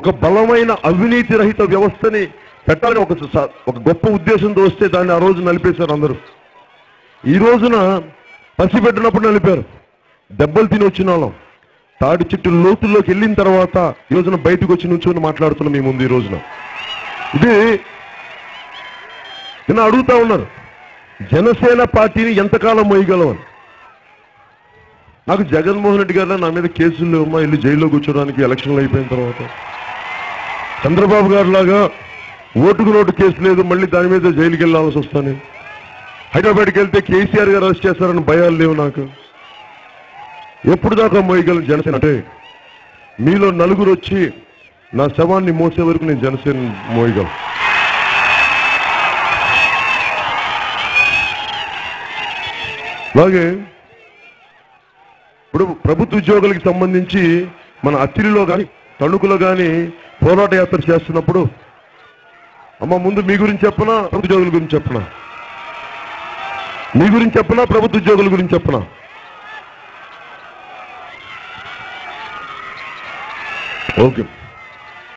ఒక బలమైన అవినీతి రహిత వ్యవస్థని పెట్టాలని ఒక గొప్ప ఉద్దేశంతో వస్తే దాన్ని ఆ రోజు నలిపేశారు అందరూ. ఈ రోజున పసిపెట్టినప్పుడు నలిపారు. దెబ్బలు తిని వచ్చిన వాళ్ళం తాడి చెట్టు లోతుల్లోకి వెళ్ళిన తర్వాత ఈ రోజున బయటకు వచ్చి నుంచొని మాట్లాడుతున్నాం మీ ముందు. ఈ రోజున ఇది నిన్న అడుగుతా ఉన్నారు, జనసేన పార్టీని ఎంతకాలం మోయగలవని. నాకు జగన్మోహన్ రెడ్డి గారు నా మీద కేసులు లేవమ్మా, వెళ్ళి జైల్లో కూర్చోడానికి ఎలక్షన్లు అయిపోయిన తర్వాత. చంద్రబాబు గారు లాగా ఓటుకు నోటు కేసు లేదు, మళ్ళీ దాని మీద జైలుకి వెళ్ళాల్సి వస్తాను. హైదరాబాద్కి వెళ్తే కేసీఆర్ గారు అరెస్ట్ చేస్తారని భయాలు లేవు నాకు. ఎప్పుడు దాకా మోయగలను జనసేన అంటే? మీలో నలుగురు వచ్చి నా శవాన్ని మోసే వరకు నేను జనసేన మోయగలను. అలాగే ఇప్పుడు ప్రభుత్వ ఉద్యోగులకి సంబంధించి మన అత్తిలిలో కానీ తణుకులో కానీ పోరాట యాత్ర చేస్తున్నప్పుడు అమ్మ ముందు మీ గురించి చెప్పనా, ప్రభుత్వ ఉద్యోగుల గురించి చెప్పనా? మీ గురించి చెప్పనా, ప్రభుత్వ ఉద్యోగుల గురించి చెప్పనా? ఓకే.